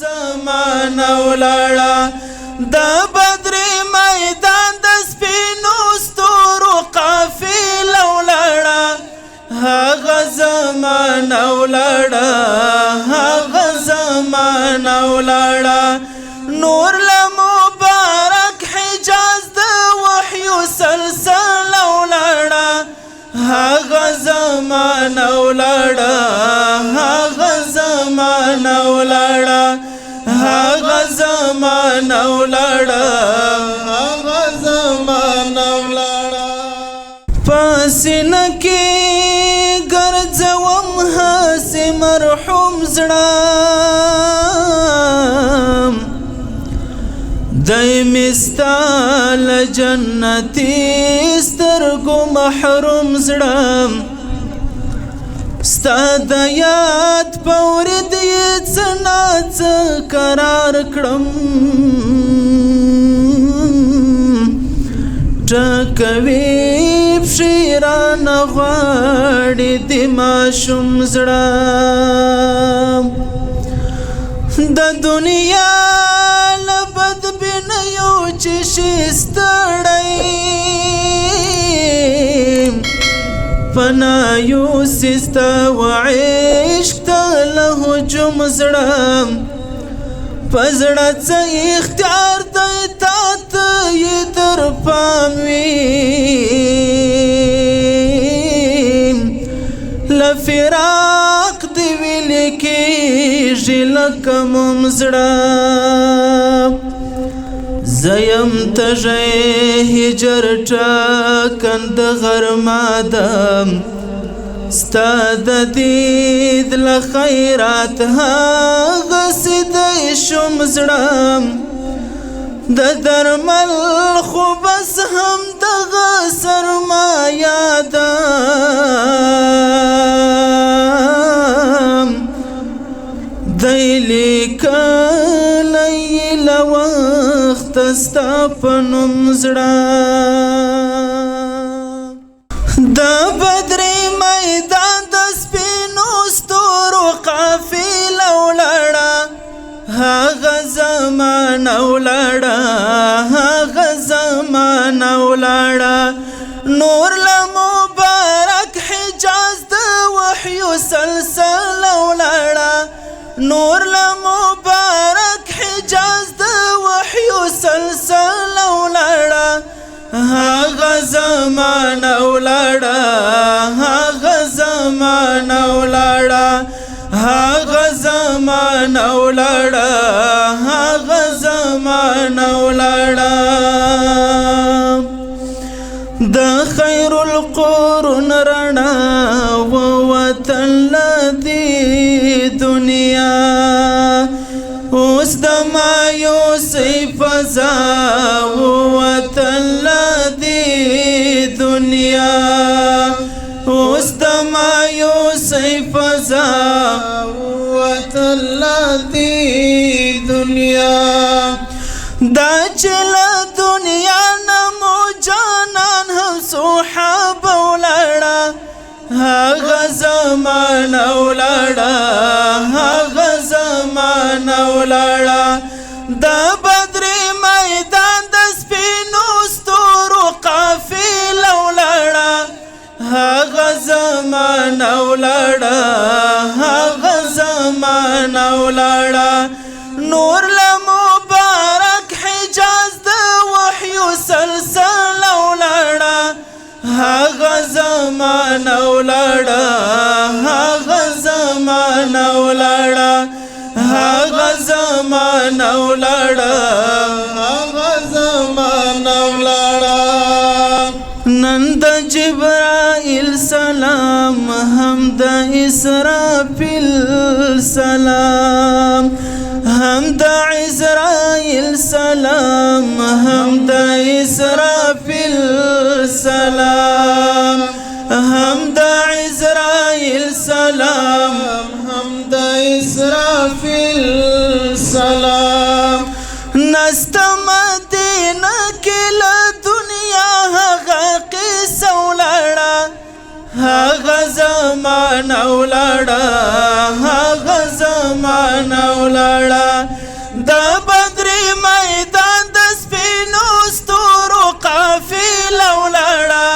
زمانه ولاړه د بدر میدان د سپینو ستورو قافله ولاړه هغه زمانه ولاړه هغه زمانه ولاړه نور له مبارک حجاز د وحی سلسله ولاړه هغه زمانه ولاړه هغه زمانه ولاړه هغه زمانه ولاړه هغه زمانه ولاړه پسینه کې ګرځوم هسې مرحوم زړه دای مې ستا له جنتي سترګو محروم زړه ستا د یاد په ورید یې څه ناڅه قرار کړم ټکوي پښې رانه غواړي د ماشوم زړه د دنیا له بدبینیو چې شي ستړی پناه یوسي ستا و عشق ته له هجوم زړه په زړه څه اختیار دی تا ته یې در پام وي له فراق دې ویلې کېږي لکه موم زړه زیم تږی هجر ټاکند غرمه ده ستا د دید له خیرات هغسې دی شوم زړه د درمل خو بس هم دغه سرمایه ده دی لیکلی له وخته ستا په نوم زړه د بدر میدان د سپینو ستورو قافله ولاړه هغه زمانه ولاړه هغه زمانه ولاړه نور له مبارک حجاز د وحی سلسله ولاړه نور له مبارک حجاز د وحی سلسله ولاړه هغه زمانه ولاړه هغه زمانه ولاړه هغه زمانه ولاړه هغه زمانه ولاړه د خیر القرون رڼا ووتل دې دنیا اوس د مایوسۍ فضا ووتل دې دنیا اوس د مایوسۍ فضا ووتل دې دنیا دا چې له دنیا نه مو جانان هم صحابه ولاړه هغه زمانه ولاړه هغه زمانه ولاړه د بدر میدان د سپینو ستورو قافله ولاړه هغه زمانه ولاړه هغه زمانه ولاړه نور له مبارک حجاز د وحی سلسله ولاړه هغه زمانه ولاړه هغه زمانه ولاړه هغه زمانه ولاړه هغه زمانه ولاړه نن د جبرائیل سلام هم د اسرافیل سلام هم د عزرائیل سلام هم د اسرافیل سلام هم د عزرائیل سلام هم د اسرافیل سلام نست مدینه کې له دنیا هغه قصه ولاړه هغه زمانه ولاړه هغه زمانه ولاړه د بدر میدان د سپینو ستورو قافله ولاړه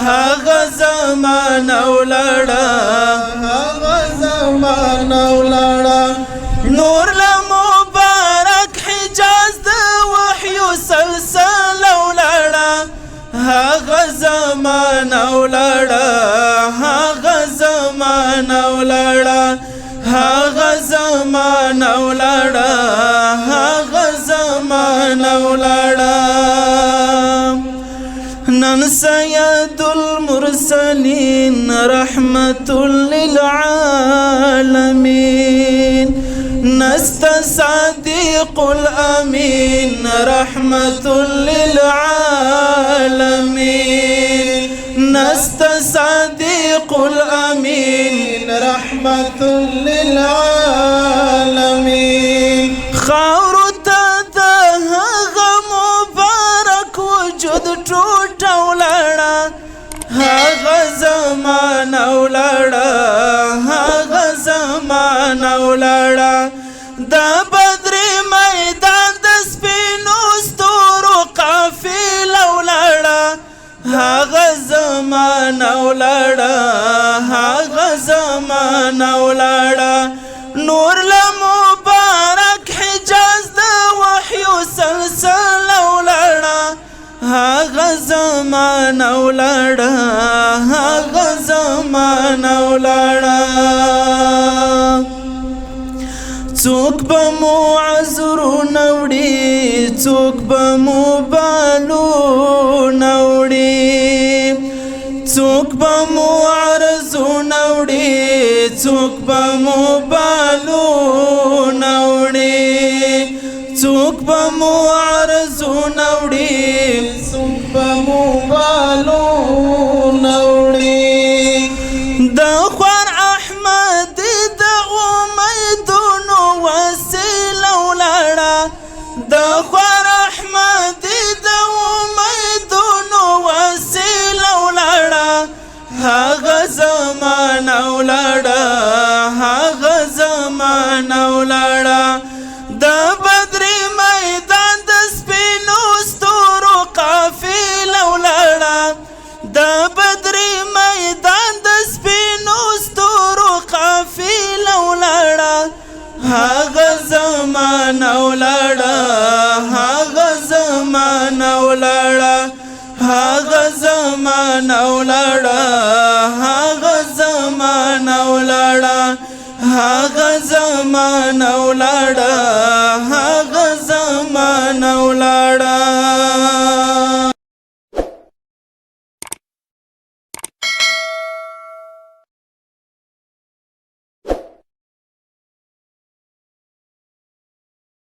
هغه زمانه ولاړه هغه زمانه ولاړه نور له مبارک حجاز د وحیو سلسله ولاړه هغه زمانه ولاړه هغه زمانه ولاړه هغه زمانه ولاړه هغه زمانه ولاړه نن سید المرسلین رحمت للعالمین نست صادق الامین رحمت للعالمین نست صادق الامین رحمت للعالمین خاورو ته د هغه مبارک وجود ټوټه ولاړه هغه زمانه ولاړه هغه زمانه ولاړه د بدر میدان د سپینو ستورو قافله ولاړه هغه زمانه ولاړه هغه زمانه ولاړه نور له مبارک حجاز د وحیو سلسله ولاړه هغه زمانه ولاړه هغه زمانه ولاړه څوک به مو عذرونه وړي څوک به مو بالونه وړي څوک به مو عرضونه وړي څوک به مو بالونه وړي څوک به مو عرضونه وړي څوک به مو بالونه وړي د خوار احمد د امیدونو وسیله ولاړه د خوار احمد د امیدونو وسیله ولاړه هغه زمانه ولاړه هغه زمانه ولاړه د بدر میدان د سپینو ستورو قافله ولاړه د بدر میدان د سپینو ستورو قافله ولاړه هغه زمانه ولاړه هغه زمانه ولاړه هغه زمانه ولاړه هغه زمانه ولاړه هغه زمانه ولاړه هغه زمانه ولاړه